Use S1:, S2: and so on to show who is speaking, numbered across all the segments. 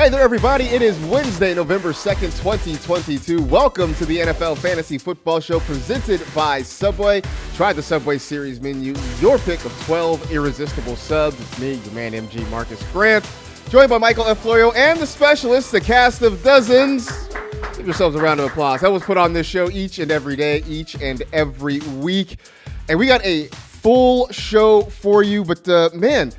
S1: Hey there, everybody. It is Wednesday, November 2nd, 2022. Welcome to the NFL Fantasy Football Show presented by Subway. Try the Subway Series menu, your pick of 12 irresistible subs. It's me, your man MG Marcas Grant, joined by Michael and Florio and the specialists, the cast of dozens. Give yourselves a round of applause. That was put on this show each and every day, each and every week. And we got a full show for you, but man,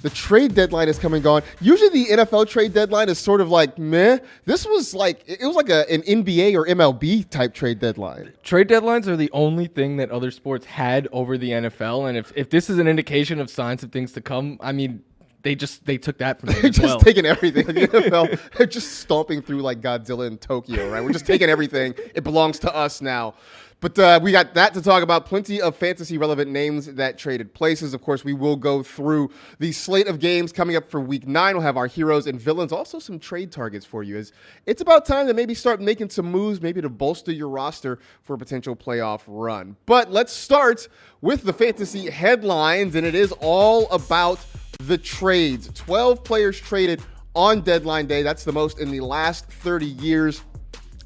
S1: the trade deadline is coming on. Usually the NFL trade deadline is sort of like meh. This was like, it was like an NBA or MLB type trade deadline.
S2: Trade deadlines are the only thing that other sports had over the NFL. And if this is an indication of signs of things to come, I mean, they took that from
S1: They're just taking everything. Like the NFL, they're just stomping through like Godzilla in Tokyo, right? We're just taking everything. It belongs to us now. But we got that to talk about. Plenty of fantasy-relevant names that traded places. Of course, we will go through the slate of games coming up for Week 9. We'll have our heroes and villains. Also, some trade targets for you. It's about time to maybe start making some moves, maybe to bolster your roster for a potential playoff run. But let's start with the fantasy headlines, and it is all about the trades. 12 players traded on deadline day. That's the most in the last 30 years.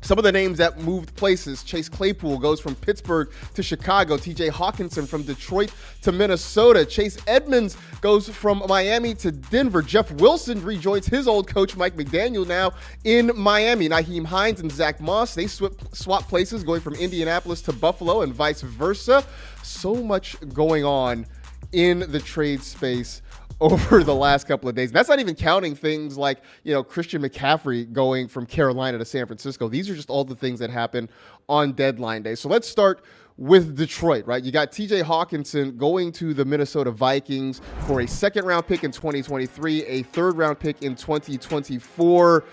S1: Some of the names that moved places: Chase Claypool goes from Pittsburgh to Chicago. TJ Hawkinson from Detroit to Minnesota. Chase Edmonds goes from Miami to Denver. Jeff Wilson rejoins his old coach, Mike McDaniel, now in Miami. Nyheim Hines and Zach Moss, they swap places, going from Indianapolis to Buffalo and vice versa. So much going on in the trade space over the last couple of days. That's not even counting things like, Christian McCaffrey going from Carolina to San Francisco. These are just all the things that happen on deadline day. So let's start with Detroit, right? You got TJ Hawkinson going to the Minnesota Vikings for a second-round pick in 2023, a third-round pick in 2024.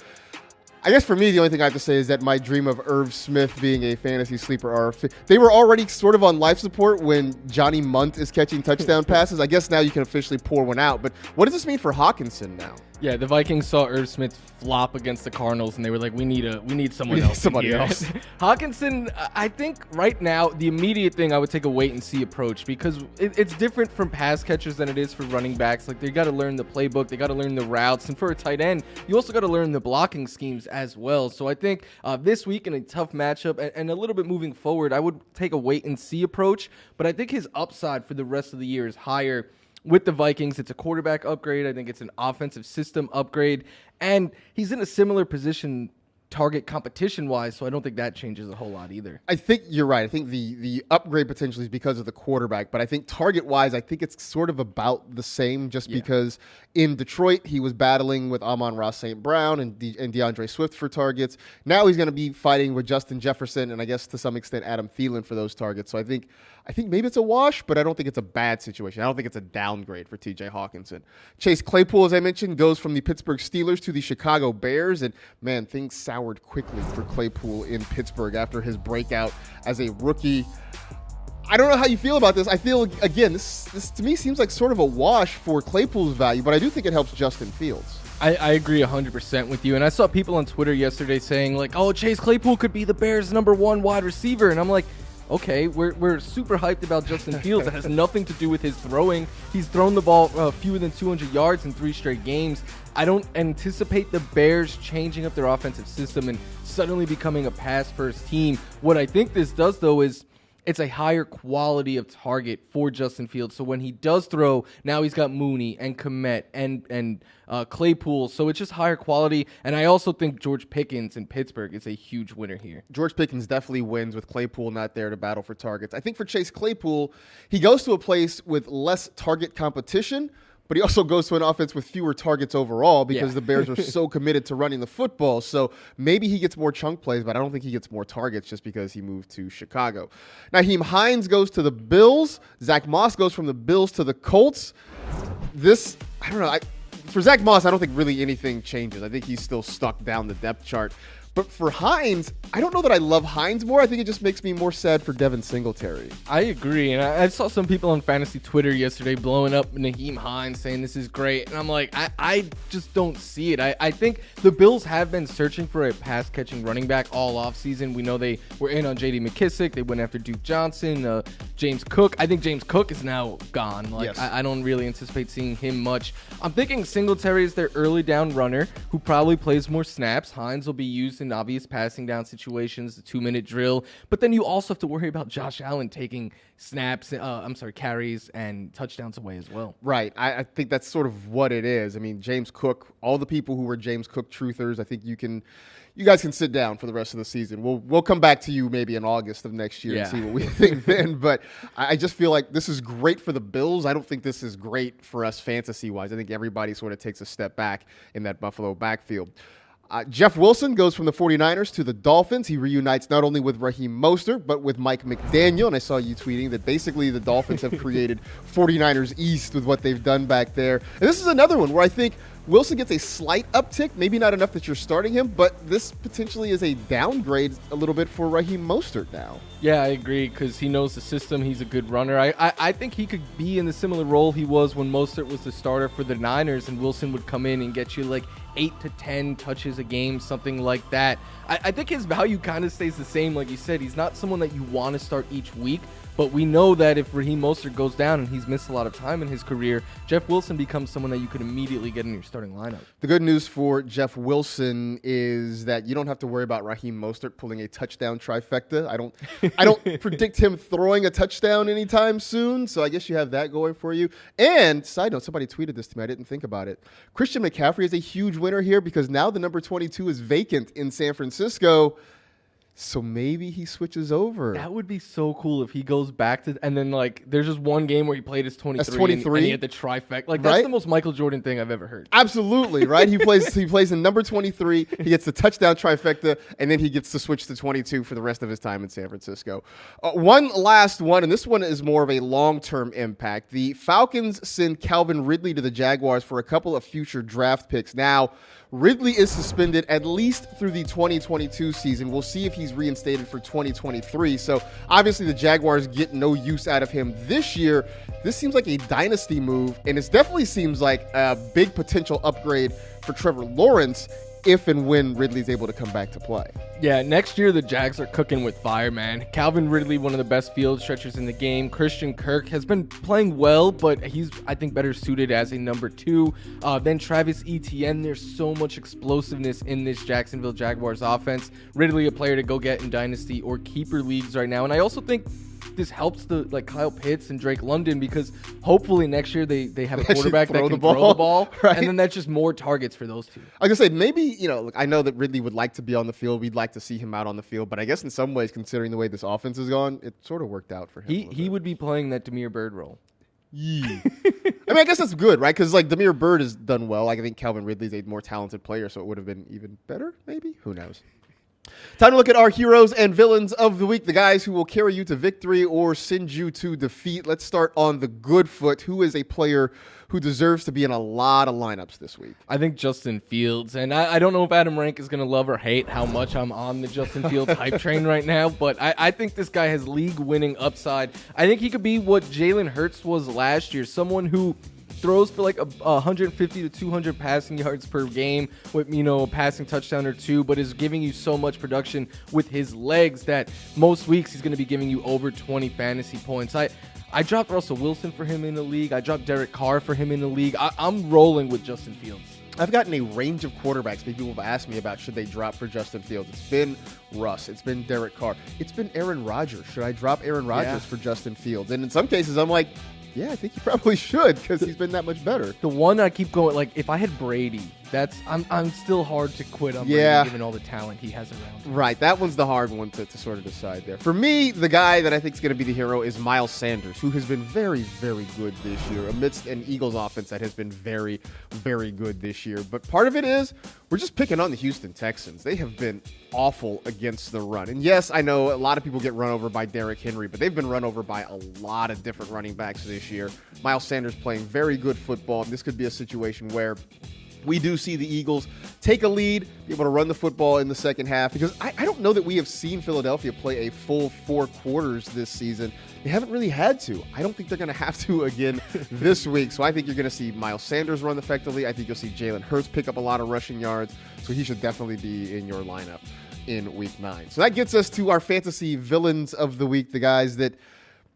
S1: I guess for me, the only thing I have to say is that my dream of Irv Smith being a fantasy sleeper they were already sort of on life support when Johnny Munt is catching touchdown passes. I guess now you can officially pour one out. But what does this mean for Hawkinson now? Yeah,
S2: the Vikings saw Irv Smith flop against the Cardinals, and they were like, we need someone else.
S1: Somebody else.
S2: Hawkinson, I think right now, the immediate thing, I would take a wait-and-see approach, because it's different from pass catchers than it is for running backs. Like, they got to learn the playbook. They got to learn the routes. And for a tight end, you also got to learn the blocking schemes as well. So I think this week in a tough matchup and a little bit moving forward, I would take a wait-and-see approach. But I think his upside for the rest of the year is higher. With the Vikings, it's a quarterback upgrade. I think it's an offensive system upgrade. And he's in a similar position target competition-wise, so I don't think that changes a whole lot either.
S1: I think you're right. I think the upgrade potentially is because of the quarterback. But I think target-wise, I think it's sort of about the same because in Detroit, he was battling with Amon-Ra St. Brown and DeAndre Swift for targets. Now he's going to be fighting with Justin Jefferson and I guess to some extent Adam Thielen for those targets. So I think maybe it's a wash, but I don't think it's a bad situation. I don't think it's a downgrade for TJ Hawkinson. Chase Claypool, as I mentioned, goes from the Pittsburgh Steelers to the Chicago Bears. And, man, things soured quickly for Claypool in Pittsburgh after his breakout as a rookie. I don't know how you feel about this. I feel, again, this to me seems like sort of a wash for Claypool's value, but I do think it helps Justin Fields.
S2: I agree 100% with you. And I saw people on Twitter yesterday saying, like, oh, Chase Claypool could be the Bears' #1 wide receiver. And I'm like, okay, we're super hyped about Justin Fields. It has nothing to do with his throwing. He's thrown the ball fewer than 200 yards in 3 straight games. I don't anticipate the Bears changing up their offensive system and suddenly becoming a pass-first team. What I think this does, though, is it's a higher quality of target for Justin Fields. So when he does throw, now he's got Mooney and Kmet and Claypool. So it's just higher quality. And I also think George Pickens in Pittsburgh is a huge winner here.
S1: George Pickens definitely wins with Claypool not there to battle for targets. I think for Chase Claypool, he goes to a place with less target competition, but he also goes to an offense with fewer targets overall because the Bears are so committed to running the football. So maybe he gets more chunk plays, but I don't think he gets more targets just because he moved to Chicago. Nyheim Hines goes to the Bills. Zach Moss goes from the Bills to the Colts. I don't know. For Zach Moss, I don't think really anything changes. I think he's still stuck down the depth chart. But for Hines, I don't know that I love Hines more. I think it just makes me more sad for Devin Singletary.
S2: I agree, and I saw some people on fantasy Twitter yesterday blowing up Naheem Hines, saying this is great, and I'm like, I just don't see it. I think the Bills have been searching for a pass-catching running back all offseason. We know they were in on J.D. McKissick. They went after Duke Johnson, James Cook. I think James Cook is now gone. Like, yes. I don't really anticipate seeing him much. I'm thinking Singletary is their early down runner who probably plays more snaps. Hines will be used in obvious passing down situations, the 2-minute drill. But then you also have to worry about Josh Allen taking carries and touchdowns away as well.
S1: Right. I think that's sort of what it is. I mean, James Cook, all the people who were James Cook truthers, I think you guys can sit down for the rest of the season. We'll come back to you maybe in August of next year and see what we think then. But I just feel like this is great for the Bills. I don't think this is great for us fantasy-wise. I think everybody sort of takes a step back in that Buffalo backfield. Jeff Wilson goes from the 49ers to the Dolphins. He reunites not only with Raheem Mostert, but with Mike McDaniel. And I saw you tweeting that basically the Dolphins have created 49ers East with what they've done back there. And this is another one where I think Wilson gets a slight uptick, maybe not enough that you're starting him, but this potentially is a downgrade a little bit for Raheem Mostert now.
S2: Yeah, I agree, because he knows the system. He's a good runner. I think he could be in the similar role he was when Mostert was the starter for the Niners, and Wilson would come in and get you like 8 to 10 touches a game, something like that. I think his value kind of stays the same. Like you said, he's not someone that you want to start each week, but we know that if Raheem Mostert goes down and he's missed a lot of time in his career, Jeff Wilson becomes someone that you could immediately get in your starting lineup.
S1: The good news for Jeff Wilson is that you don't have to worry about Raheem Mostert pulling a touchdown trifecta. I don't predict him throwing a touchdown anytime soon, so I guess you have that going for you. And side note, somebody tweeted this to me. I didn't think about it. Christian McCaffrey is a huge winner here because now the number 22 is vacant in San Francisco. So maybe he switches over.
S2: That would be so cool if he goes back to, and then like there's just one game where he played as 23.
S1: As 23?
S2: And he had the trifecta. Like that's the most Michael Jordan thing I've ever heard.
S1: Absolutely, right? He plays in number 23. He gets the touchdown trifecta, and then he gets to switch to 22 for the rest of his time in San Francisco. One last one, and this one is more of a long-term impact. The Falcons send Calvin Ridley to the Jaguars for a couple of future draft picks. Now, Ridley is suspended at least through the 2022 season. We'll see if he's reinstated for 2023. So obviously the Jaguars get no use out of him this year. This seems like a dynasty move, and it definitely seems like a big potential upgrade for Trevor Lawrence if and when Ridley's able to come back to play.
S2: Yeah, next year the Jags are cooking with fire, man. Calvin Ridley, one of the best field stretchers in the game. Christian Kirk has been playing well, but he's, I think, better suited as a number 2. Then Travis Etienne. There's so much explosiveness in this Jacksonville Jaguars offense. Ridley, a player to go get in dynasty or keeper leagues right now. And I also think this helps the Kyle Pitts and Drake London because hopefully next year they have a quarterback that can throw the ball, right? And then that's just more targets for those two.
S1: I was gonna say maybe look, I know that Ridley would like to be on the field. We'd like to see him out on the field, but I guess in some ways, considering the way this offense has gone, it sort of worked out for him.
S2: He would be playing that Damiere Byrd role.
S1: Yeah. I mean, I guess that's good, right? Because Damiere Byrd has done well. I think Calvin Ridley's a more talented player, so it would have been even better. Maybe, who knows? Time to look at our heroes and villains of the week, the guys who will carry you to victory or send you to defeat. Let's start on the good foot. Who is a player who deserves to be in a lot of lineups this week?
S2: I think Justin Fields. And I don't know if Adam Rank is going to love or hate how much I'm on the Justin Fields hype train right now, but I think this guy has league-winning upside. I think he could be what Jalen Hurts was last year, someone who throws for like 150 to 200 passing yards per game with, a passing touchdown or 2, but is giving you so much production with his legs that most weeks he's going to be giving you over 20 fantasy points. I dropped Russell Wilson for him in the league. I dropped Derek Carr for him in the league. I'm rolling with Justin Fields.
S1: I've gotten a range of quarterbacks. People have asked me about should they drop for Justin Fields. It's been Russ. It's been Derek Carr. It's been Aaron Rodgers. Should I drop Aaron Rodgers for Justin Fields? And in some cases, I'm like, yeah, I think you probably should because he's been that much better.
S2: The one I keep going, like if I had Brady, I'm still hard to quit on Brady given all the talent he has around him.
S1: Right, that one's the hard one to sort of decide there. For me, the guy that I think is going to be the hero is Miles Sanders, who has been very, very good this year amidst an Eagles offense that has been very, very good this year. But part of it is we're just picking on the Houston Texans. They have been awful against the run. And yes, I know a lot of people get run over by Derrick Henry, but they've been run over by a lot of different running backs this year. Miles Sanders playing very good football. This could be a situation where we do see the Eagles take a lead, be able to run the football in the second half, because I don't know that we have seen Philadelphia play a full 4 quarters this season. They haven't really had to. I don't think they're going to have to again this week. So I think you're going to see Miles Sanders run effectively. I think you'll see Jalen Hurts pick up a lot of rushing yards. So he should definitely be in your lineup in week 9. So that gets us to our fantasy villains of the week, the guys that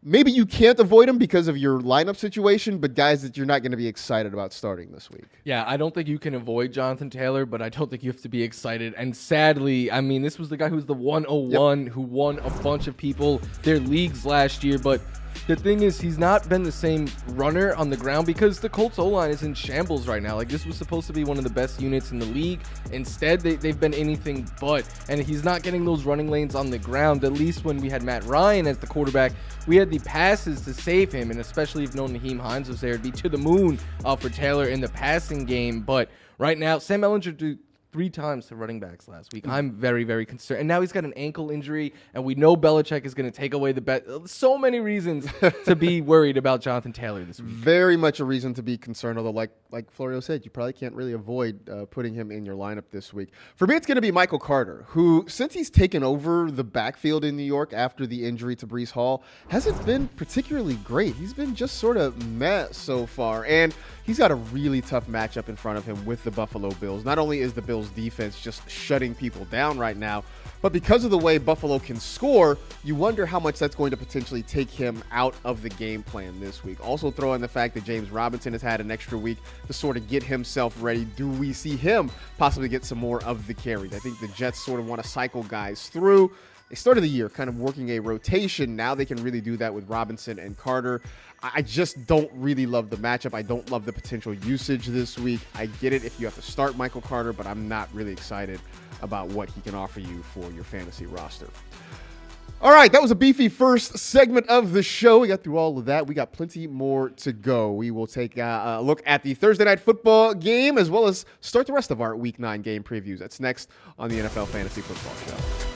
S1: maybe you can't avoid them because of your lineup situation, but guys that you're not going to be excited about starting this week.
S2: Yeah, I don't think you can avoid Jonathan Taylor, but I don't think you have to be excited. And sadly, I mean, this was the guy who's the 101 who won a bunch of people their leagues last year, but the thing is, he's not been the same runner on the ground because the Colts O-line is in shambles right now. Like, this was supposed to be one of the best units in the league. Instead, they've been anything but. And he's not getting those running lanes on the ground. At least when we had Matt Ryan as the quarterback, we had the passes to save him. And especially if no Naheem Hines was there, it'd be to the moon for Taylor in the passing game. But right now, Sam Ehlinger threw 3 times to running backs last week. I'm very, very concerned. And now he's got an ankle injury, and we know Belichick is going to take away the bet. So many reasons to be worried about Jonathan Taylor this week.
S1: Very much a reason to be concerned, although like Florio said, you probably can't really avoid putting him in your lineup this week. For me, it's going to be Michael Carter, who, since he's taken over the backfield in New York after the injury to Breece Hall, hasn't been particularly great. He's been just sort of meh so far, and he's got a really tough matchup in front of him with the Buffalo Bills. Not only is the Bills defense just shutting people down right now, but because of the way Buffalo can score, you wonder how much that's going to potentially take him out of the game plan this week. Also throw in the fact that James Robinson has had an extra week to sort of get himself ready. Do we see him possibly get some more of the carries? I think the Jets sort of want to cycle guys through. They started the year kind of working a rotation. Now they can really do that with Robinson and Carter. I just don't really love the matchup. I don't love the potential usage this week. I get it if you have to start Michael Carter, but I'm not really excited about what he can offer you for your fantasy roster. All right, that was a beefy first segment of the show. We got through all of that. We got plenty more to go. We will take a look at the Thursday Night Football game as well as start the rest of our Week 9 game previews. That's next on the NFL Fantasy Football Show.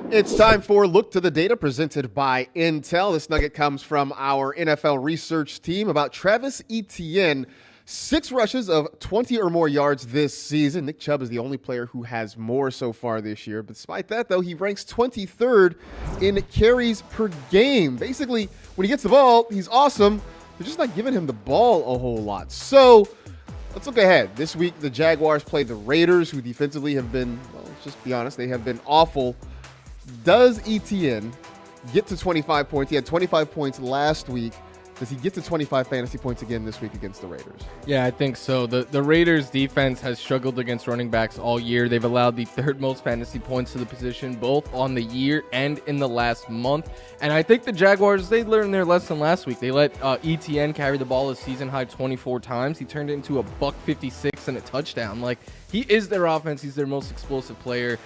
S1: It's time for Look to the Data presented by Intel. This nugget comes from our NFL research team about Travis Etienne. 6 rushes of 20 or more yards this season. Nick Chubb is the only player who has more so far this year. But despite that, though, he ranks 23rd in carries per game. Basically, when he gets the ball, he's awesome. They're just not giving him the ball a whole lot. So let's look ahead. This week, the Jaguars play the Raiders, who defensively have been, well, let's just be honest, they have been awful. Does Etienne get to 25 points? He had 25 points last week. Does he get to 25 fantasy points again this week against the Raiders?
S2: Yeah, I think so. The Raiders defense has struggled against running backs all year. They've allowed the 3rd most fantasy points to the position, both on the year and in the last month. And I think the Jaguars, they learned their lesson last week. They let Etienne carry the ball a season high 24 times. He turned it into a $156 and a touchdown. Like, he is their offense. He's their most explosive player.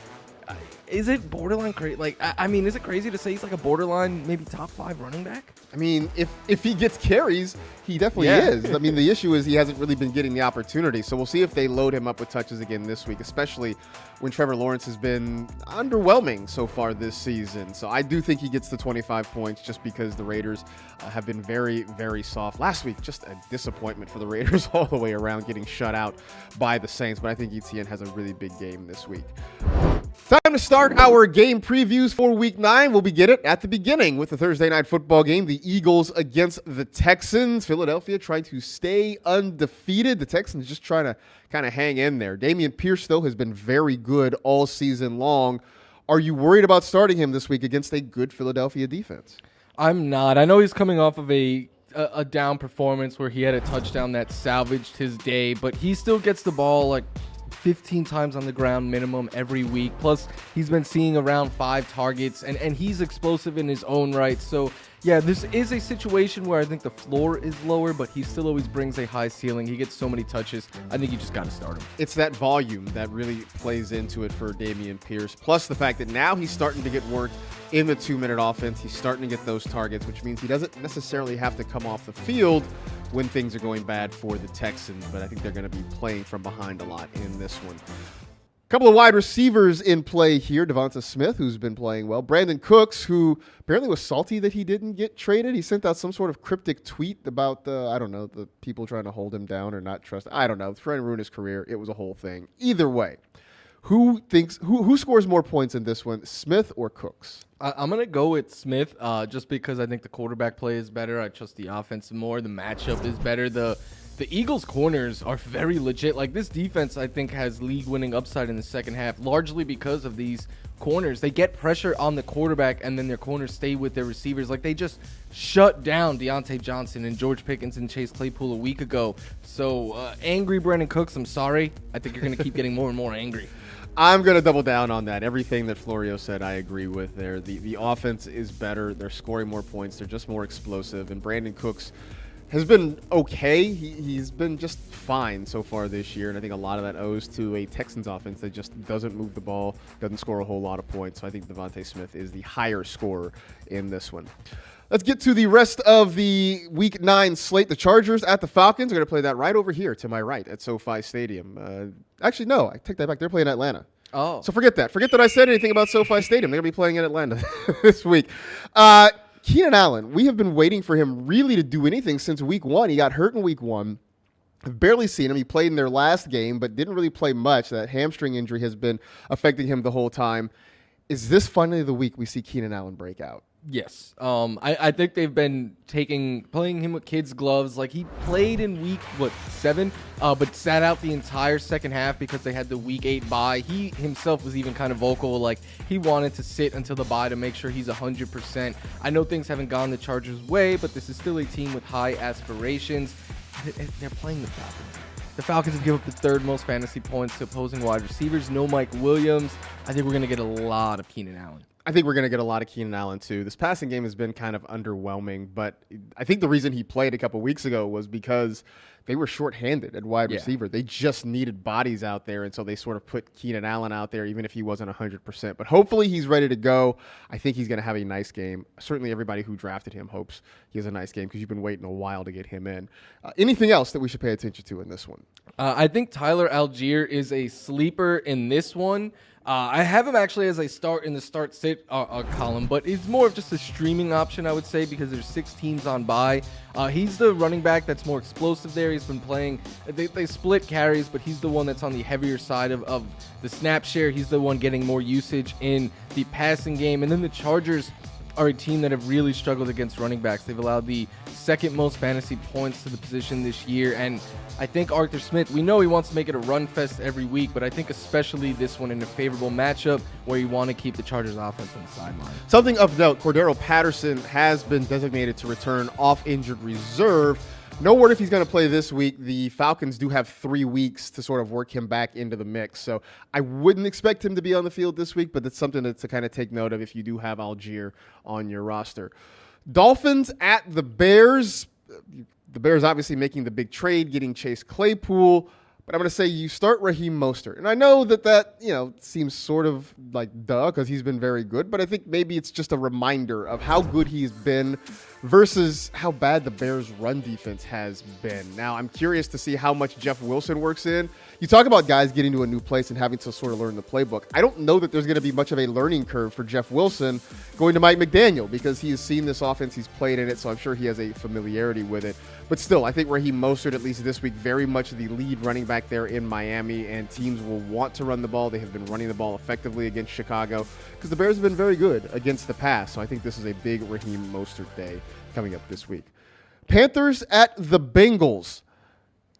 S2: Is it borderline crazy? Like, I mean, is it crazy to say he's like a borderline, maybe top 5 running back?
S1: I mean, if he gets carries, he definitely is. I mean, the issue is he hasn't really been getting the opportunity. So we'll see if they load him up with touches again this week, especially when Trevor Lawrence has been underwhelming so far this season. So I do think he gets the 25 points just because the Raiders have been very, very soft. Last week, just a disappointment for the Raiders all the way around, getting shut out by the Saints. But I think Etienne has a really big game this week. Time to start our game previews for Week 9. We'll begin it at the beginning with the Thursday Night Football game. The Eagles against the Texans. Philadelphia trying to stay undefeated. The Texans just trying to kind of hang in there. Dameon Pierce, though, has been very good all season long. Are you worried about starting him this week against a good Philadelphia defense?
S2: I'm not. I know he's coming off of a down performance where he had a touchdown that salvaged his day, but he still gets the ball like 15 times on the ground minimum every week. Plus, he's been seeing around 5 targets, and he's explosive in his own right. So, yeah, this is a situation where I think the floor is lower, but he still always brings a high ceiling. He gets so many touches. I think you just got to start him.
S1: It's that volume that really plays into it for Dameon Pierce, plus the fact that now he's starting to get work in the 2-minute offense. He's starting to get those targets, which means he doesn't necessarily have to come off the field when things are going bad for the Texans, but I think they're going to be playing from behind a lot in this one. Couple of wide receivers in play here. Devonta Smith, who's been playing well. Brandon Cooks, who apparently was salty that he didn't get traded. He sent out some sort of cryptic tweet about the people trying to hold him down or not trust. I don't know. Trying to ruin his career. It was a whole thing. Either way, who scores more points in this one, Smith or Cooks?
S2: I'm going to go with Smith just because I think the quarterback play is better. I trust the offense more. The matchup is better. The Eagles' corners are very legit. Like, this defense, I think, has league-winning upside in the second half, largely because of these corners. They get pressure on the quarterback, and then their corners stay with their receivers. Like, they just shut down Deontay Johnson and George Pickens and Chase Claypool a week ago. So, angry Brandon Cooks, I'm sorry. I think you're going to keep getting more and more angry.
S1: I'm going to double down on that. Everything that Florio said, I agree with there. The offense is better. They're scoring more points. They're just more explosive. And Brandon Cooks has been okay. He's been just fine so far this year, and I think a lot of that owes to a Texans offense that just doesn't move the ball, doesn't score a whole lot of points. So I think Devonta Smith is the higher scorer in this one. Let's get to the rest of the Week 9 slate. The Chargers at the Falcons. We're going to play that right over here to my right at SoFi Stadium. Actually, no, I take that back. They're playing Atlanta.
S2: Oh.
S1: So forget that. Forget that I said anything about SoFi Stadium. They're going to be playing in Atlanta this week. Keenan Allen, we have been waiting for him really to do anything since Week 1. He got hurt in Week 1. I've barely seen him. He played in their last game, but didn't really play much. That hamstring injury has been affecting him the whole time. Is this finally the week we see Keenan Allen break out?
S2: Yes. I think they've been playing him with kids' gloves. Like, he played in week 7, but sat out the entire second half because they had the week 8 bye. He himself was even kind of vocal, like he wanted to sit until the bye to make sure he's 100%. I know things haven't gone the Chargers' way, but this is still a team with high aspirations. They're playing the Falcons. The Falcons have given up the third most fantasy points to opposing wide receivers. No Mike Williams. I think we're going to get a lot of Keenan Allen.
S1: I think we're going to get a lot of Keenan Allen, too. This passing game has been kind of underwhelming, but I think the reason he played a couple weeks ago was because they were shorthanded at wide receiver. They just needed bodies out there, and so they sort of put Keenan Allen out there, even if he wasn't 100%. But hopefully he's ready to go. I think he's going to have a nice game. Certainly everybody who drafted him hopes he has a nice game because you've been waiting a while to get him in. Anything else that we should pay attention to in this one?
S2: I think Tyler Algier is a sleeper in this one. I have him actually as a start in the start-sit column, but it's more of just a streaming option, I would say, because there's 6 teams on bye. He's the running back that's more explosive there. He's been playing. They split carries, but he's the one that's on the heavier side of the snap share. He's the one getting more usage in the passing game. And then the Chargers are a team that have really struggled against running backs. They've allowed the second most fantasy points to the position this year, and I think Arthur Smith, we know he wants to make it a run fest every week, but I think especially this one in a favorable matchup where you want to keep the Chargers offense on the sideline.
S1: Something of note, Cordero Patterson has been designated to return off injured reserve. No word if he's going to play this week. The Falcons do have 3 weeks to sort of work him back into the mix. So I wouldn't expect him to be on the field this week, but it's something to kind of take note of if you do have Algier on your roster. Dolphins at the Bears. The Bears obviously making the big trade, getting Chase Claypool. But I'm going to say you start Raheem Mostert. And I know that seems sort of like duh because he's been very good. But I think maybe it's just a reminder of how good he's been versus how bad the Bears' run defense has been. Now, I'm curious to see how much Jeff Wilson works in. You talk about guys getting to a new place and having to sort of learn the playbook. I don't know that there's going to be much of a learning curve for Jeff Wilson going to Mike McDaniel because he has seen this offense, he's played in it, so I'm sure he has a familiarity with it. But still, I think Raheem Mostert, at least this week, very much the lead running back there in Miami, and teams will want to run the ball. They have been running the ball effectively against Chicago because the Bears have been very good against the pass. So I think this is a big Raheem Mostert day coming up this week. Panthers at the Bengals.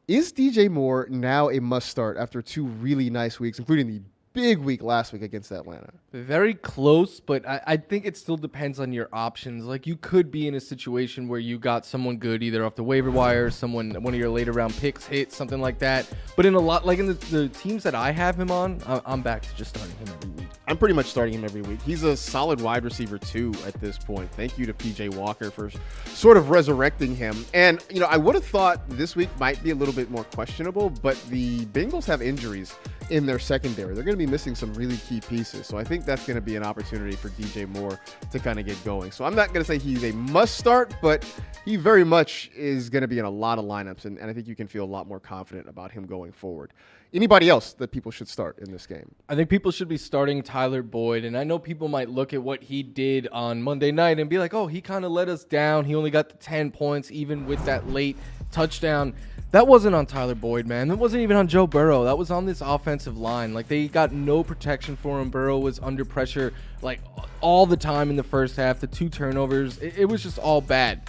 S1: Is DJ Moore now a must-start after 2 really nice weeks, including the big week last week against Atlanta?
S2: Very close, but I think it still depends on your options. Like, you could be in a situation where you got someone good either off the waiver wire, one of your later round picks hit, something like that. But in the teams that I have him on, I'm back to just starting him every week.
S1: I'm pretty much starting him every week. He's a solid wide receiver too at this point. Thank you to PJ Walker for sort of resurrecting him. And, I would have thought this week might be a little bit more questionable, but the Bengals have injuries in their secondary. They're going to to be missing some really key pieces. So I think that's going to be an opportunity for DJ Moore to kind of get going. So I'm not going to say he's a must start, but he very much is going to be in a lot of lineups, and I think you can feel a lot more confident about him going forward. Anybody else that people should start in this game?
S2: I think people should be starting Tyler Boyd, and I know people might look at what he did on Monday night and be like, oh, he kind of let us down. He only got the 10 points, even with that late touchdown. That wasn't on Tyler Boyd, man. That wasn't even on Joe Burrow. That was on this offensive line. Like, they got no protection for him. Burrow was under pressure, like, all the time in the first half. The 2 turnovers, it was just all bad.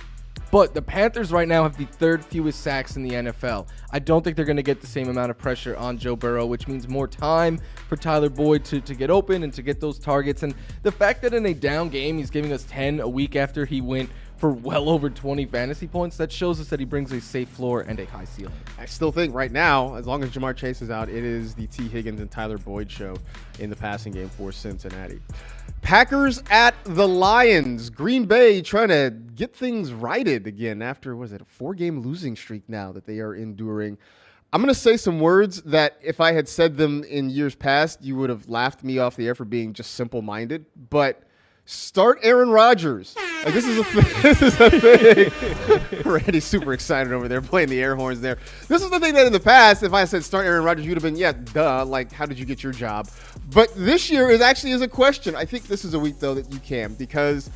S2: But the Panthers right now have the 3rd fewest sacks in the NFL. I don't think they're going to get the same amount of pressure on Joe Burrow, which means more time for Tyler Boyd to get open and to get those targets. And the fact that in a down game, he's giving us 10 a week after he went for well over 20 fantasy points, that shows us that he brings a safe floor and a high ceiling.
S1: I still think right now, as long as Jamar Chase is out, it is the T. Higgins and Tyler Boyd show in the passing game for Cincinnati. Packers at the Lions. Green Bay trying to get things righted again after, a 4-game losing streak now that they are enduring. I'm going to say some words that if I had said them in years past, you would have laughed me off the air for being just simple-minded, but start Aaron Rodgers. Like, this is a thing. Randy's super excited over there playing the air horns there. This is the thing that in the past, if I said start Aaron Rodgers, you'd have been, yeah, duh. Like, how did you get your job? But this year is a question. I think this is a week, though, that you can, because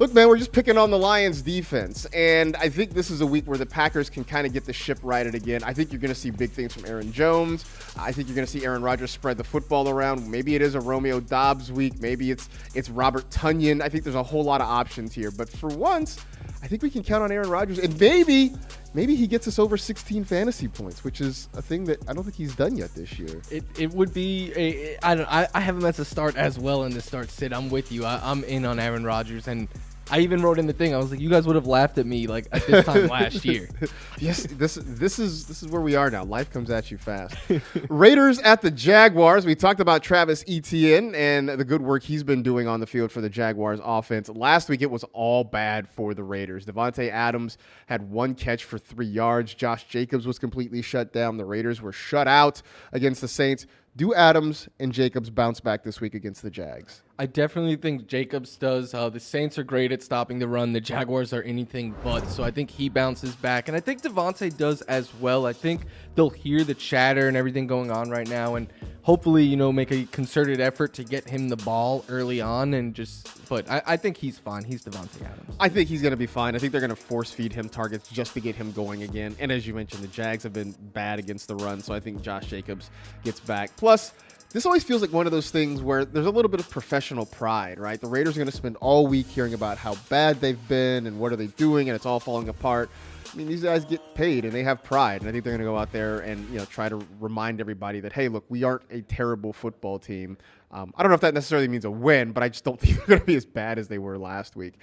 S1: look, man, we're just picking on the Lions defense, and I think this is a week where the Packers can kind of get the ship righted again. I think you're going to see big things from Aaron Jones. I think you're going to see Aaron Rodgers spread the football around. Maybe it is a Romeo Doubs week. Maybe it's Robert Tonyan. I think there's a whole lot of options here. But for once, I think we can count on Aaron Rodgers, and maybe he gets us over 16 fantasy points, which is a thing that I don't think he's done yet this year.
S2: It would be I have him as a start as well in the start sit. I'm with you. I'm in on Aaron Rodgers, and I even wrote in the thing. I was like, you guys would have laughed at me like at this time last year.
S1: Yes, this is where we are now. Life comes at you fast. Raiders at the Jaguars. We talked about Travis Etienne and the good work he's been doing on the field for the Jaguars offense. Last week it was all bad for the Raiders. Devontae Adams had 1 catch for 3 yards. Josh Jacobs was completely shut down. The Raiders were shut out against the Saints. Do Adams and Jacobs bounce back this week against the Jags?
S2: I definitely think Jacobs does. The Saints are great at stopping the run. The Jaguars are anything but. So I think he bounces back. And I think Devontae does as well. I think they'll hear the chatter and everything going on right now and hopefully, make a concerted effort to get him the ball early on but I think he's fine. He's Devontae Adams.
S1: I think he's going to be fine. I think they're going to force feed him targets just to get him going again. And as you mentioned, the Jags have been bad against the run. So I think Josh Jacobs gets back. Plus, this always feels like one of those things where there's a little bit of professional pride, right? The Raiders are going to spend all week hearing about how bad they've been and what are they doing, and it's all falling apart. I mean, these guys get paid and they have pride, and I think they're going to go out there and try to remind everybody that, hey, look, we aren't a terrible football team. I don't know if that necessarily means a win, but I just don't think they're going to be as bad as they were last week.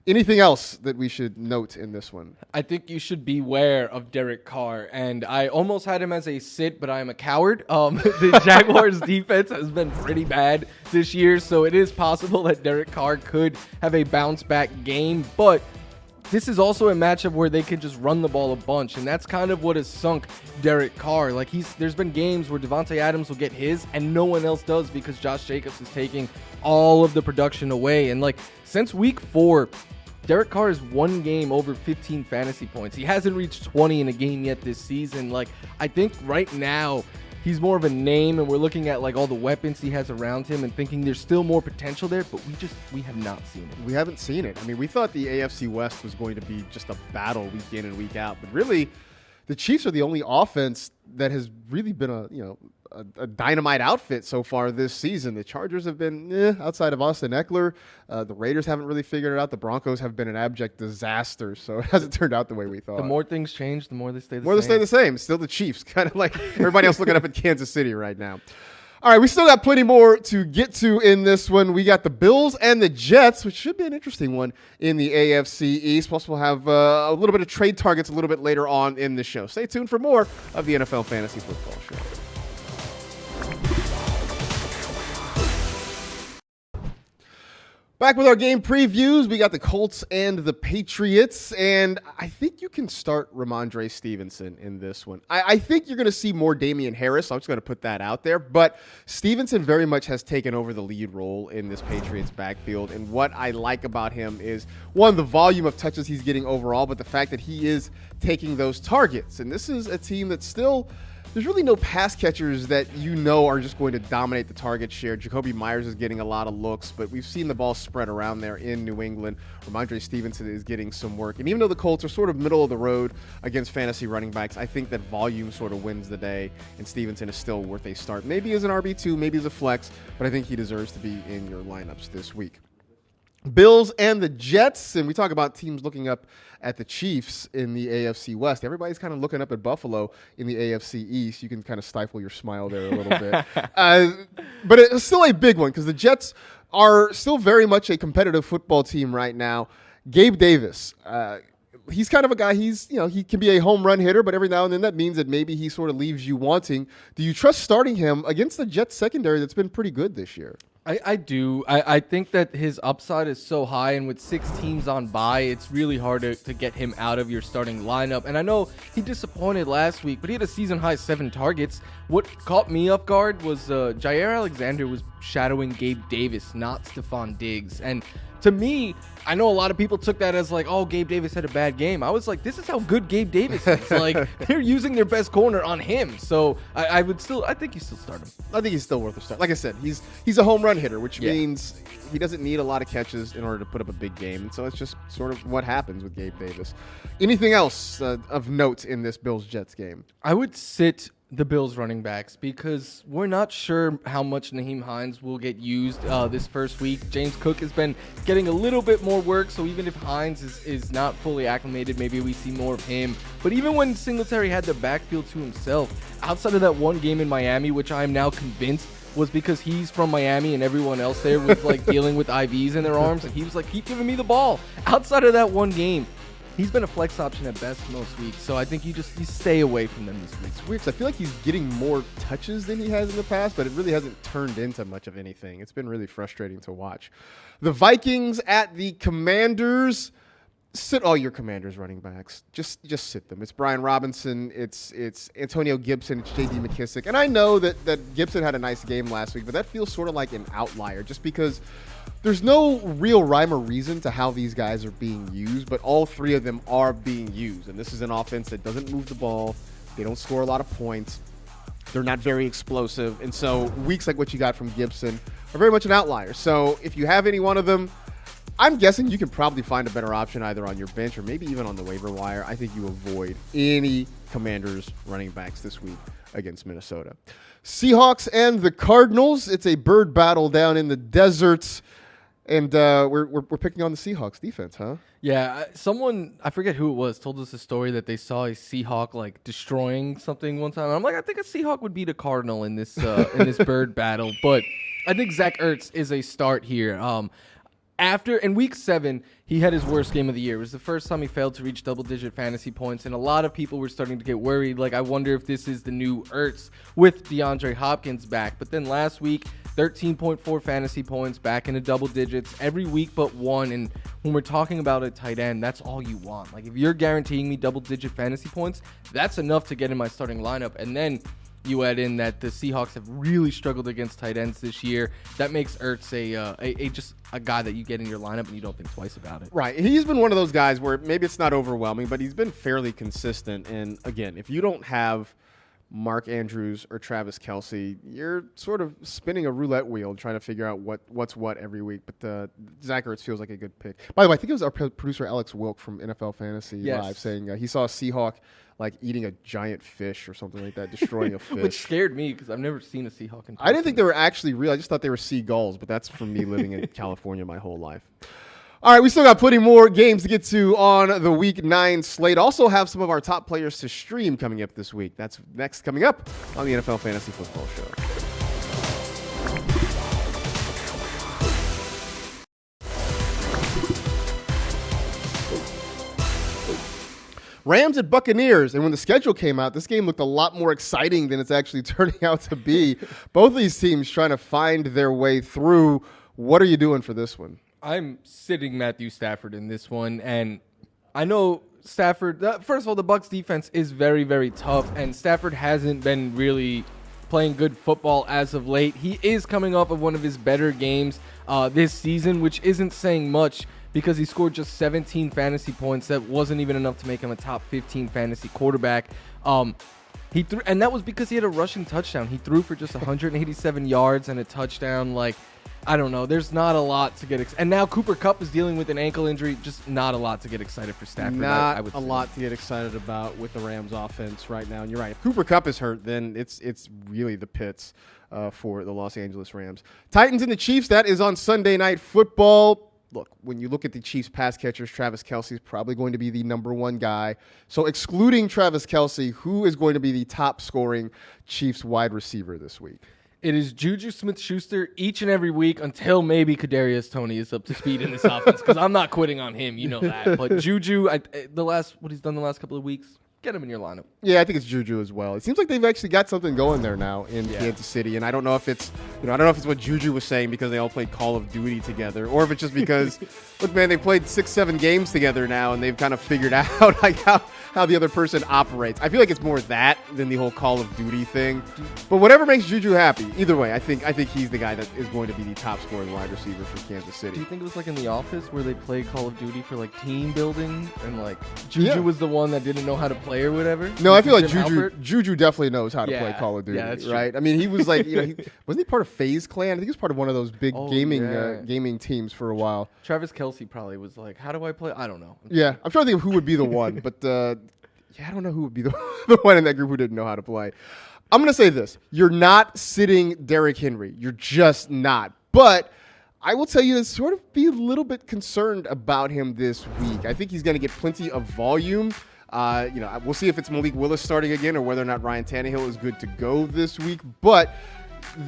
S1: Anything else that we should note in this one?
S2: I think you should beware of Derek Carr, and I almost had him as a sit, but I am a coward. The Jaguars' defense has been pretty bad this year, so it is possible that Derek Carr could have a bounce-back game, but this is also a matchup where they could just run the ball a bunch, and that's kind of what has sunk Derek Carr. Like, there's been games where Devontae Adams will get his, and no one else does because Josh Jacobs is taking all of the production away. And, since week 4, Derek Carr is 1 game over 15 fantasy points. He hasn't reached 20 in a game yet this season. I think right now he's more of a name, and we're looking at all the weapons he has around him and thinking there's still more potential there, but we have not seen it.
S1: We haven't seen it. I mean, we thought the AFC West was going to be just a battle week in and week out, but really the Chiefs are the only offense that has really been a dynamite outfit so far this season. The Chargers have been outside of Austin Eckler. The Raiders haven't really figured it out. The Broncos have been an abject disaster, so it hasn't turned out the way we thought.
S2: The more things change, the more they stay the same.
S1: More they stay the same. Still the Chiefs, kind of like everybody else looking up at Kansas City right now. All right, we still got plenty more to get to in this one. We got the Bills and the Jets, which should be an interesting one in the AFC East. Plus, we'll have a little bit of trade targets a little bit later on in the show. Stay tuned for more of the NFL Fantasy Football Show. Back with our game previews, we got the Colts and the Patriots, and I think you can start Ramondre Stevenson in this one. I think you're going to see more Damian Harris, so I'm just going to put that out there, but Stevenson very much has taken over the lead role in this Patriots backfield, and what I like about him is, one, the volume of touches he's getting overall, but the fact that he is taking those targets, and this is a team that's still... There's really no pass catchers that you know are just going to dominate the target share. Jacoby Myers is getting a lot of looks, but we've seen the ball spread around there in New England. Ramondre Stevenson is getting some work. And even though the Colts are sort of middle of the road against fantasy running backs, I think that volume sort of wins the day, and Stevenson is still worth a start. Maybe as an RB2, maybe as a flex, but I think he deserves to be in your lineups this week. Bills and the Jets, and we talk about teams looking up at the Chiefs in the AFC West. Everybody's kind of looking up at Buffalo in the AFC East. You can kind of stifle your smile there a little bit. But it's still a big one because the Jets are still very much a competitive football team right now. Gabe Davis, he's kind of a guy, he can be a home run hitter, but every now and then that means that maybe he sort of leaves you wanting. Do you trust starting him against the Jets secondary that's been pretty good this year?
S2: I do. I think that his upside is so high, and with 6 teams on bye, it's really hard to get him out of your starting lineup. And I know he disappointed last week, but he had a season-high 7 targets. What caught me off guard was Jair Alexander was shadowing Gabe Davis, not Stephon Diggs. And to me, I know a lot of people took that as like, oh, Gabe Davis had a bad game. I was like, this is how good Gabe Davis is. Like, they're using their best corner on him. So I think you still start him.
S1: I think he's still worth a start. Like I said, he's a home run hitter, which means he doesn't need a lot of catches in order to put up a big game. And so it's just sort of what happens with Gabe Davis. Anything else of note in this Bills-Jets game?
S2: I would sit the Bills running backs because we're not sure how much Nyheim Hines will get used this first week. James Cook has been getting a little bit more work, so even if Hines is not fully acclimated, maybe we see more of him. But even when Singletary had the backfield to himself, outside of that one game in Miami, which I'm now convinced was because he's from Miami and everyone else there was like dealing with IVs in their arms, and he was like, keep giving me the ball. Outside of that one game, he's been a flex option at best most weeks, so I think you stay away from them this week.
S1: It's weird, 'cause I feel like he's getting more touches than he has in the past, but it really hasn't turned into much of anything. It's been really frustrating to watch. The Vikings at the Commanders. Sit all your Commanders running backs. Just sit them. It's Brian Robinson. It's Antonio Gibson. It's J.D. McKissick. And I know that Gibson had a nice game last week, but that feels sort of like an outlier just because there's no real rhyme or reason to how these guys are being used, but all 3 of them are being used. And this is an offense that doesn't move the ball. They don't score a lot of points. They're not very explosive. And so weeks like what you got from Gibson are very much an outlier. So if you have any one of them, I'm guessing you can probably find a better option either on your bench or maybe even on the waiver wire. I think you avoid any Commanders running backs this week against Minnesota. Seahawks and the Cardinals. It's a bird battle down in the desert. And we're picking on the Seahawks defense, huh?
S2: Yeah, someone, I forget who it was, told us a story that they saw a Seahawk like destroying something one time. And I'm like, I think a Seahawk would beat a Cardinal in this bird battle. But I think Zach Ertz is a start here. In week 7, he had his worst game of the year. It was the first time he failed to reach double-digit fantasy points, and a lot of people were starting to get worried. Like, I wonder if this is the new Ertz with DeAndre Hopkins back. But then last week, 13.4 fantasy points, back into double digits every week but one. And when we're talking about a tight end, that's all you want. Like, if you're guaranteeing me double-digit fantasy points, that's enough to get in my starting lineup. And then you add in that the Seahawks have really struggled against tight ends this year. That makes Ertz just a guy that you get in your lineup and you don't think twice about it.
S1: Right. He's been one of those guys where maybe it's not overwhelming, but he's been fairly consistent. And again, if you don't have Mark Andrews or Travis Kelce, you're sort of spinning a roulette wheel trying to figure out what's what every week. But Zach Ertz feels like a good pick. By the way, I think it was our producer Alex Wilk from NFL Fantasy Live saying he saw a Seahawk like eating a giant fish or something like that, destroying a fish.
S2: Which scared me because I've never seen a Seahawk in person.
S1: I didn't think they were actually real. I just thought they were seagulls, but that's from me living in California my whole life. All right, we still got plenty more games to get to on the Week 9 slate. Also have some of our top players to stream coming up this week. That's next coming up on the NFL Fantasy Football Show. Rams at Buccaneers, and when the schedule came out, this game looked a lot more exciting than it's actually turning out to be. Both of these teams trying to find their way through. What are you doing for this one?
S2: I'm sitting Matthew Stafford in this one, and I know Stafford. First of all, the Bucs defense is very, very tough, and Stafford hasn't been really playing good football as of late. He is coming off of one of his better games this season, which isn't saying much because he scored just 17 fantasy points. That wasn't even enough to make him a top 15 fantasy quarterback. He threw, and that was because he had a rushing touchdown. He threw for just 187 yards and a touchdown. Like, I don't know. There's not a lot to get excited. And now Cooper Kupp is dealing with an ankle injury. Just not a lot to get excited for Stafford.
S3: I would say. Lot to get excited about with the Rams offense right now. And you're right. If Cooper Kupp is hurt, then it's really the pits for the Los Angeles Rams. Titans and the Chiefs, that is on Sunday Night Football. Look, when you look at the Chiefs pass catchers, Travis Kelce is probably going to be the number one guy. So excluding Travis Kelce, who is going to be the top scoring Chiefs wide receiver this week?
S2: It is Juju Smith-Schuster each and every week until maybe Kadarius Toney is up to speed in this offense, because I'm not quitting on him. You know that. But Juju, what he's done the last couple of weeks, get him in your lineup.
S1: Yeah, I think it's Juju as well. It seems like they've actually got something going there now in Kansas City, and I don't know if it's what Juju was saying because they all played Call of Duty together, or if it's just because, look, man, they played 6-7 games together now, and they've kind of figured out like how the other person operates. I feel like it's more that than the whole Call of Duty thing. But whatever makes Juju happy, either way, I think he's the guy that is going to be the top scoring wide receiver for Kansas City.
S2: Do you think it was like in The Office where they played Call of Duty for like team building, and like Juju was the one that didn't know how to play or whatever?
S1: No, I feel like Juju definitely knows how to play Call of Duty,
S2: that's
S1: right? I mean, he was like, wasn't he part of FaZe Clan? I think he was part of one of those big gaming teams for a while.
S2: Travis Kelce probably was like, how do I play? I don't know.
S1: I'm trying to think of who would be the one, but I don't know who would be the one in that group who didn't know how to play. I'm going to say this. You're not sitting Derrick Henry. You're just not. But I will tell you to sort of be a little bit concerned about him this week. I think he's going to get plenty of volume. We'll see if it's Malik Willis starting again or whether or not Ryan Tannehill is good to go this week. But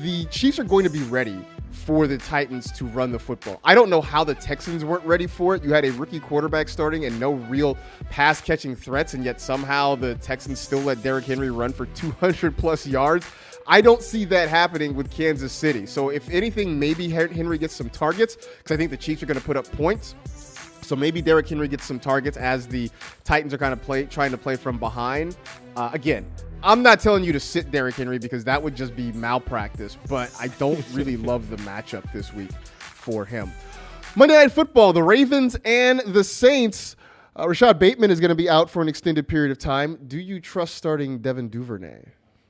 S1: the Chiefs are going to be ready for the Titans to run the football. I don't know how the Texans weren't ready for it. You had a rookie quarterback starting and no real pass-catching threats, and yet somehow the Texans still let Derrick Henry run for 200-plus yards. I don't see that happening with Kansas City. So if anything, maybe Henry gets some targets because I think the Chiefs are going to put up points. So maybe Derrick Henry gets some targets as the Titans are kind of trying to play from behind. Again, I'm not telling you to sit Derrick Henry because that would just be malpractice, but I don't really love the matchup this week for him. Monday Night Football, the Ravens and the Saints. Rashad Bateman is going to be out for an extended period of time. Do you trust starting Devin Duvernay?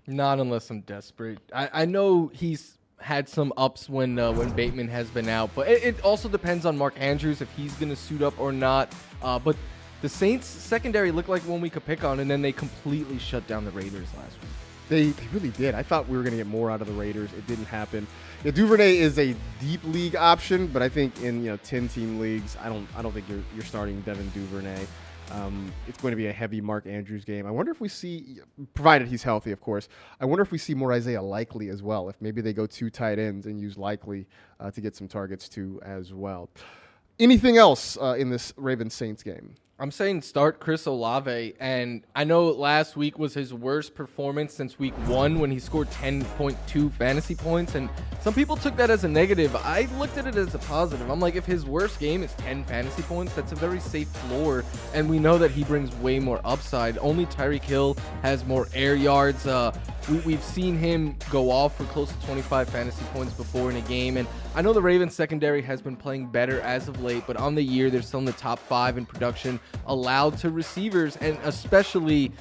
S2: Not unless I'm desperate. I know he's had some ups when Bateman has been out, but it also depends on Mark Andrews if he's going to suit up or not. But the Saints secondary looked like one we could pick on, and then they completely shut down the Raiders last week.
S1: They really did. I thought we were going to get more out of the Raiders. It didn't happen. Yeah, Duvernay is a deep league option, but I think in 10-team leagues, I don't think you're starting Devin Duvernay. It's going to be a heavy Mark Andrews game. I wonder if we see, provided he's healthy, of course, I wonder if we see more Isaiah Likely as well, if maybe they go 2 tight ends and use Likely to get some targets too as well. Anything else in this Ravens-Saints game?
S2: I'm saying start Chris Olave, and I know last week was his worst performance since week 1 when he scored 10.2 fantasy points, and some people took that as a negative. I looked at it as a positive. I'm like, if his worst game is 10 fantasy points, that's a very safe floor, and we know that he brings way more upside. Only Tyreek Hill has more air yards. We've seen him go off for close to 25 fantasy points before in a game, and I know the Ravens secondary has been playing better as of late, but on the year, they're still in the top 5 in production allowed to receivers, and especially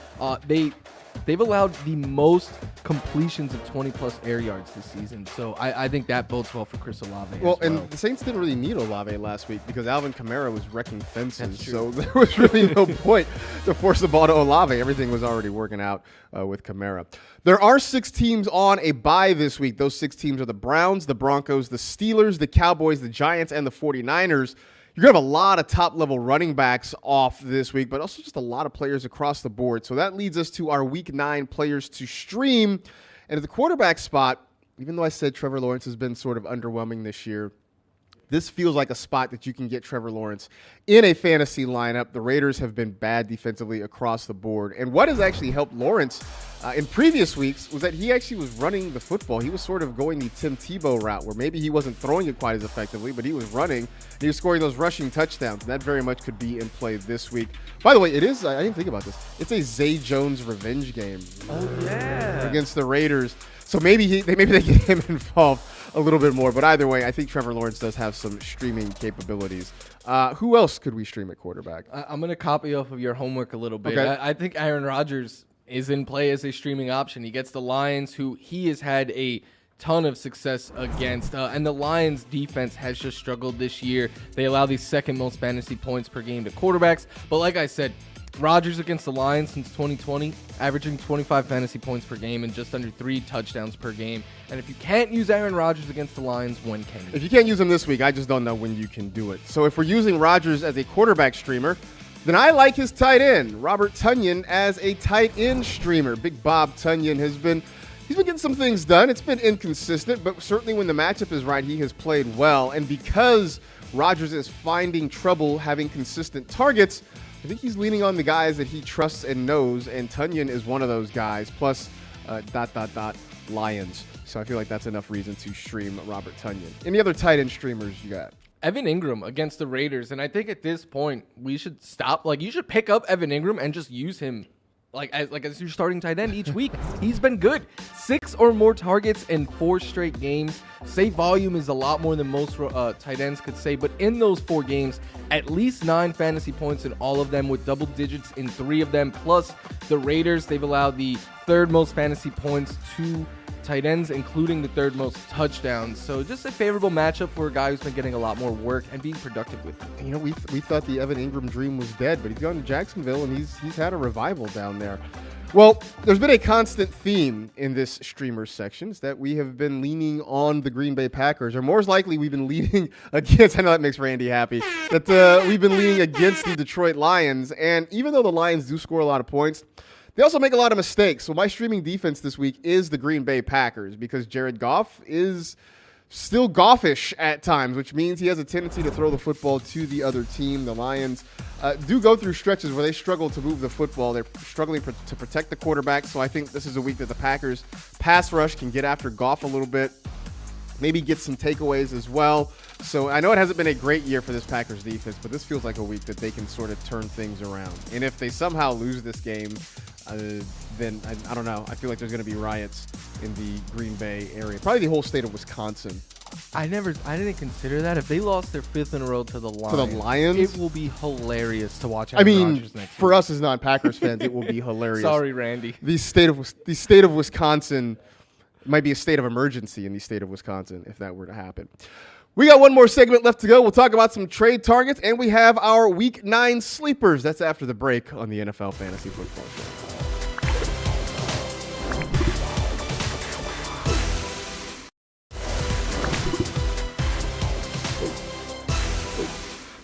S2: they've allowed the most completions of 20-plus air yards this season. So I think that bodes well for Chris Olave as well.
S1: And the Saints didn't really need Olave last week because Alvin Kamara was wrecking fences. So there was really no point to force the ball to Olave. Everything was already working out with Kamara. There are 6 teams on a bye this week. Those 6 teams are the Browns, the Broncos, the Steelers, the Cowboys, the Giants, and the 49ers. You're going to have a lot of top-level running backs off this week, but also just a lot of players across the board. So that leads us to our Week 9 players to stream. And at the quarterback spot, even though I said Trevor Lawrence has been sort of underwhelming this year, this feels like a spot that you can get Trevor Lawrence in a fantasy lineup. The Raiders have been bad defensively across the board. And what has actually helped Lawrence in previous weeks was that he actually was running the football. He was sort of going the Tim Tebow route where maybe he wasn't throwing it quite as effectively, but he was running. And he was scoring those rushing touchdowns. And that very much could be in play this week. By the way, it is, I didn't think about this. It's a Zay Jones revenge game.
S2: Oh, yeah.
S1: Against the Raiders. So maybe they get him involved a little bit more. But either way, I think Trevor Lawrence does have some streaming capabilities. Who else could we stream at quarterback?
S2: I'm going to copy off of your homework a little bit.
S1: Okay.
S2: I think Aaron Rodgers is in play as a streaming option. He gets the Lions, who he has had a ton of success against. And the Lions defense has just struggled this year. They allow the second most fantasy points per game to quarterbacks. But like I said, Rodgers against the Lions since 2020, averaging 25 fantasy points per game and just under 3 touchdowns per game. And if you can't use Aaron Rodgers against the Lions, when can you?
S1: If you can't use him this week, I just don't know when you can do it. So if we're using Rodgers as a quarterback streamer, then I like his tight end, Robert Tonyan, as a tight end streamer. Big Bob Tonyan he's been getting some things done. It's been inconsistent, but certainly when the matchup is right, he has played well. And because Rodgers is finding trouble having consistent targets, I think he's leaning on the guys that he trusts and knows, and Tonyan is one of those guys, plus ... Lions. So I feel like that's enough reason to stream Robert Tonyan. Any other tight end streamers you got?
S2: Evan Ingram against the Raiders, and I think at this point we should stop. Like, you should pick up Evan Ingram and just use him as your starting tight end each week. He's been good. 6 or more targets in 4 straight games. Save volume is a lot more than most tight ends could say, but in those 4 games, at least 9 fantasy points in all of them, with double digits in 3 of them. Plus, the Raiders, they've allowed the 3rd most fantasy points to tight ends, including the 3rd most touchdowns. So just a favorable matchup for a guy who's been getting a lot more work and being productive with it.
S1: You know, we thought the Evan Ingram dream was dead, but he's gone to Jacksonville and he's had a revival down there. Well, there's been a constant theme in this streamers sections that we have been leaning on the Green Bay Packers, or more likely we've been leaning against, I know that makes Randy happy, that we've been leaning against the Detroit Lions. And even though the Lions do score a lot of points, they also make a lot of mistakes. So my streaming defense this week is the Green Bay Packers, because Jared Goff is still Goffish at times, which means he has a tendency to throw the football to the other team. The Lions do go through stretches where they struggle to move the football. They're struggling to protect the quarterback. So I think this is a week that the Packers pass rush can get after Goff a little bit, maybe get some takeaways as well. So I know it hasn't been a great year for this Packers defense, but this feels like a week that they can sort of turn things around. And if they somehow lose this game, then I don't know. I feel like there's going to be riots in the Green Bay area, probably the whole state of Wisconsin.
S2: I didn't consider that. If they lost their 5th in a row to the Lions, it will be hilarious to watch.
S1: I mean,
S2: Rodgers next
S1: for
S2: week.
S1: us as non-Packers fans, it will be hilarious.
S2: Sorry, Randy.
S1: The state of Wisconsin might be a state of emergency in the state of Wisconsin if that were to happen. We got one more segment left to go. We'll talk about some trade targets, and we have our Week 9 sleepers. That's after the break on the NFL Fantasy Football Show.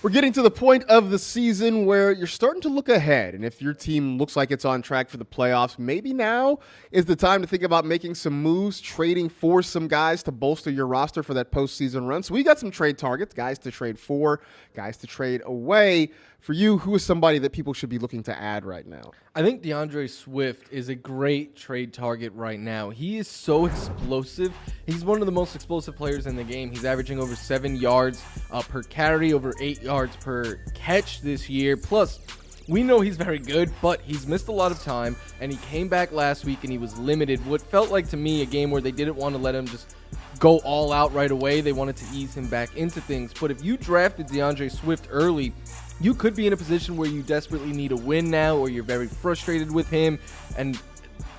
S1: We're getting to the point of the season where you're starting to look ahead. And if your team looks like it's on track for the playoffs, maybe now is the time to think about making some moves, trading for some guys to bolster your roster for that postseason run. So we got some trade targets, guys to trade for, guys to trade away. For you, who is somebody that people should be looking to add right now?
S2: I think DeAndre Swift is a great trade target right now. He is so explosive. He's one of the most explosive players in the game. He's averaging over 7 yards per carry, over 8 yards per catch this year. Plus, we know he's very good, but he's missed a lot of time, and he came back last week and he was limited. What felt like to me a game where they didn't want to let him just go all out right away. They wanted to ease him back into things. But if you drafted DeAndre Swift early, you could be in a position where you desperately need a win now, or you're very frustrated with him. And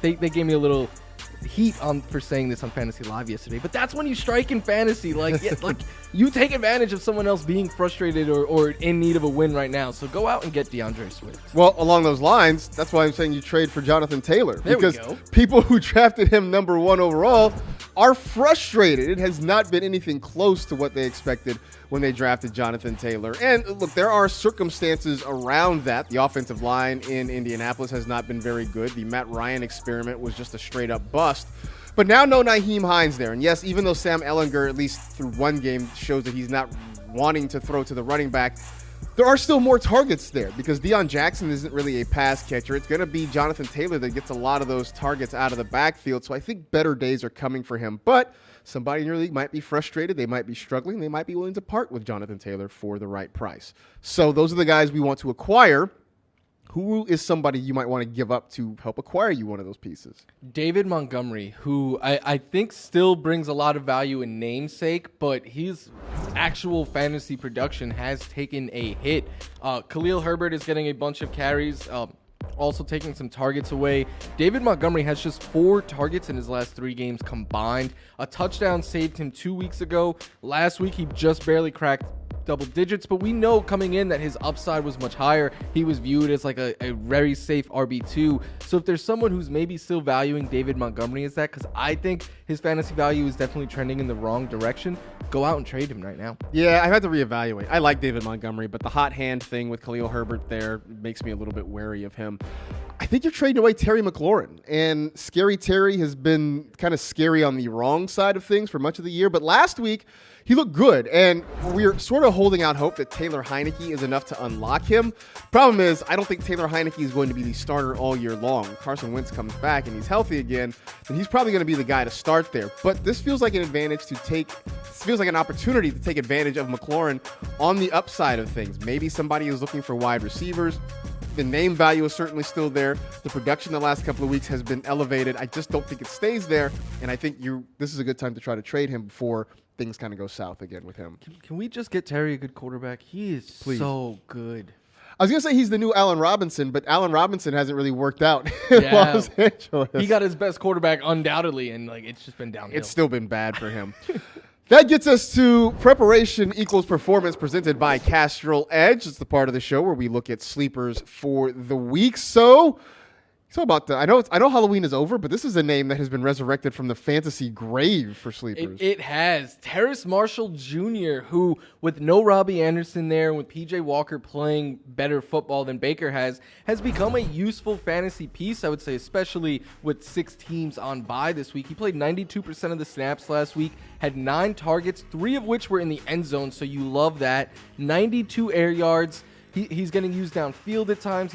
S2: they gave me a little heat for saying this on Fantasy Live yesterday, but that's when you strike in fantasy. Like you take advantage of someone else being frustrated or in need of a win right now. So go out and get DeAndre Swift.
S1: Well, along those lines, that's why I'm saying you trade for Jonathan Taylor.
S2: There
S1: because
S2: we go.
S1: People who drafted him number 1 overall are frustrated. It has not been anything close to what they expected when they drafted Jonathan Taylor. And look, there are circumstances around that. The offensive line in Indianapolis has not been very good. The Matt Ryan experiment was just a straight up bust. But now no Nyheim Hines there. And yes, even though Sam Ehlinger, at least through one game, shows that he's not wanting to throw to the running back, there are still more targets there because Deion Jackson isn't really a pass catcher. It's going to be Jonathan Taylor that gets a lot of those targets out of the backfield. So I think better days are coming for him. But somebody in your league might be frustrated. They might be struggling. They might be willing to part with Jonathan Taylor for the right price. So those are the guys we want to acquire. Who is somebody you might want to give up to help acquire you one of those pieces?
S2: David Montgomery, who I think still brings a lot of value in namesake, but his actual fantasy production has taken a hit. Khalil Herbert is getting a bunch of carries, also taking some targets away. David Montgomery has just 4 targets in his last 3 games combined. A touchdown saved him 2 weeks ago. Last week, he just barely cracked double digits, but we know coming in that his upside was much higher. He was viewed as like a very safe RB2. So if there's someone who's maybe still valuing David Montgomery as that, because I think his fantasy value is definitely trending in the wrong direction, go out and trade him right now.
S3: Yeah, I've had to reevaluate. I like David Montgomery, but the hot hand thing with Khalil Herbert there makes me a little bit wary of him. I think you're trading away Terry McLaurin, and Scary Terry has been kind of scary on the wrong side of things for much of the year, but last week he looked good, and we're sort of holding out hope that Taylor Heineke is enough to unlock him. Problem is, I don't think Taylor Heineke is going to be the starter all year long. If Carson Wentz comes back and he's healthy again, then he's probably going to be the guy to start there. But this feels like an opportunity to take advantage of McLaurin on the upside of things. Maybe somebody is looking for wide receivers. The name value is certainly still there. The production the last couple of weeks has been elevated. I just don't think it stays there, and I think this is a good time to try to trade him before things kind of go south again with him.
S2: Can we just get Terry a good quarterback? He is so good.
S1: I was going to say he's the new Allen Robinson, but Allen Robinson hasn't really worked out in Los Angeles.
S2: He got his best quarterback undoubtedly, and it's just been downhill.
S1: It's still been bad for him. That gets us to Preparation Equals Performance, presented by Castrol Edge. It's the part of the show where we look at sleepers for the week. So about I know Halloween is over, but this is a name that has been resurrected from the fantasy grave for sleepers.
S2: It has. Terrace Marshall Jr., who, with no Robbie Anderson there, with PJ Walker playing better football than Baker has become a useful fantasy piece, I would say, especially with 6 teams on bye this week. He played 92% of the snaps last week, had 9 targets, 3 of which were in the end zone, so you love that. 92 air yards. He's getting used downfield at times.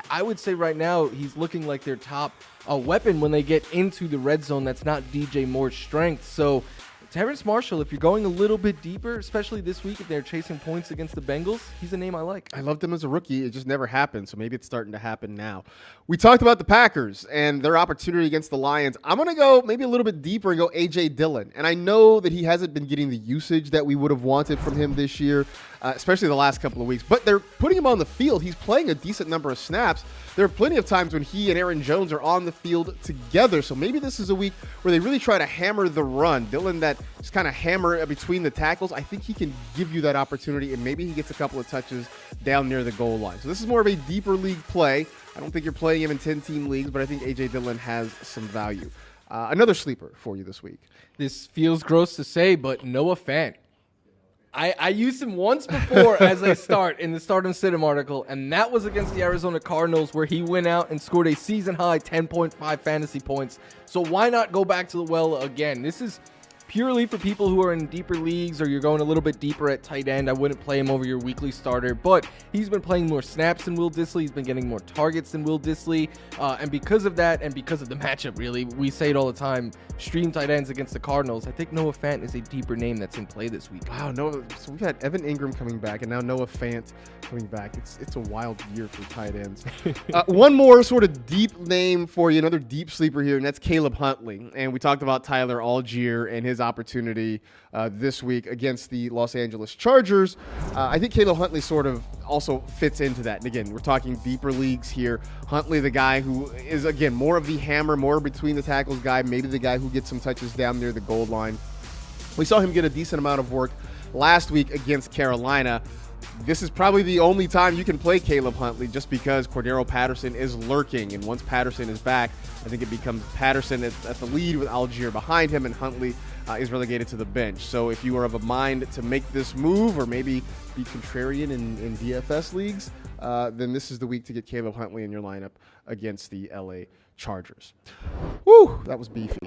S2: I would say right now he's looking like their top weapon when they get into the red zone. That's not DJ Moore's strength. So Terrace Marshall, if you're going a little bit deeper, especially this week if they're chasing points against the Bengals, he's a name I like.
S1: I loved him as a rookie. It just never happened, so maybe it's starting to happen now. We talked about the Packers and their opportunity against the Lions. I'm going to go maybe a little bit deeper and go A.J. Dillon. And I know that he hasn't been getting the usage that we would have wanted from him this year, especially the last couple of weeks. But they're putting him on the field. He's playing a decent number of snaps. There are plenty of times when he and Aaron Jones are on the field together. So maybe this is a week where they really try to hammer the run. Dillon, that just kind of hammer between the tackles, I think he can give you that opportunity, and maybe he gets a couple of touches down near the goal line. So this is more of a deeper league play. I don't think you're playing him in 10-team leagues, but I think A.J. Dillon has some value. Another sleeper for you this week.
S2: This feels gross to say, but Noah Fant. I used him once before as a start in the Start and Sit 'em article, and that was against the Arizona Cardinals, where he went out and scored a season-high 10.5 fantasy points. So why not go back to the well again? This is purely for people who are in deeper leagues or you're going a little bit deeper at tight end. I wouldn't play him over your weekly starter, but he's been playing more snaps than Will Dissly. He's been getting more targets than Will Dissly. And because of that, and because of the matchup, really, we say it all the time, stream tight ends against the Cardinals. I think Noah Fant is a deeper name that's in play this week.
S1: Wow, Noah. So we've had Evan Ingram coming back, and now Noah Fant coming back. It's a wild year for tight ends. One more sort of deep name for you, another deep sleeper here, and that's Caleb Huntley. And we talked about Tyler Algier and his opportunity this week against the Los Angeles Chargers. I think Caleb Huntley sort of also fits into that. And again, we're talking deeper leagues here. Huntley, the guy who is, again, more of the hammer, more between the tackles guy, maybe the guy who gets some touches down near the goal line. We saw him get a decent amount of work last week against Carolina. This is probably the only time you can play Caleb Huntley, just because Cordero Patterson is lurking. And once Patterson is back, I think it becomes Patterson at the lead with Algier behind him, and Huntley is relegated to the bench. So if you are of a mind to make this move, or maybe be contrarian in DFS leagues, then this is the week to get Caleb Huntley in your lineup against the LA
S3: Chargers. Woo, that was beefy.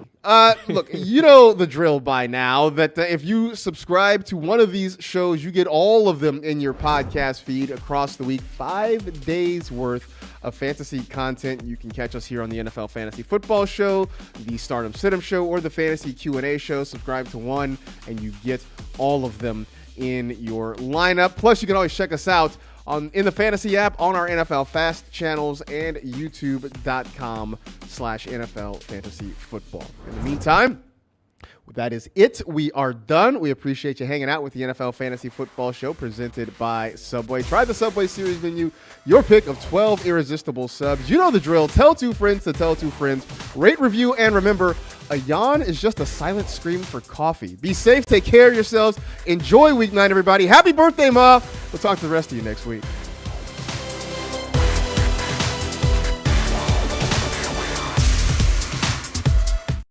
S3: Look, you know the drill by now that if you subscribe to one of these shows, you get all of them in your podcast feed across the week. 5 days worth of fantasy content. You can catch us here on the NFL Fantasy Football Show, the Stardom Situm Show, or the Fantasy Q&A Show. Subscribe to one, and you get all of them in your lineup. Plus, you can always check us out in the fantasy app, on our NFL Fast channels, and youtube.com/NFL Fantasy Football. In the meantime, that is it. We are done. We appreciate you hanging out with the NFL Fantasy Football Show presented by Subway. Try the Subway Series menu, your pick of 12 irresistible subs. You know the drill. Tell two friends to tell two friends. Rate, review, and remember, a yawn is just a silent scream for coffee. Be safe. Take care of yourselves. Enjoy week 9, everybody. Happy birthday, Ma. We'll talk to the rest of you next week.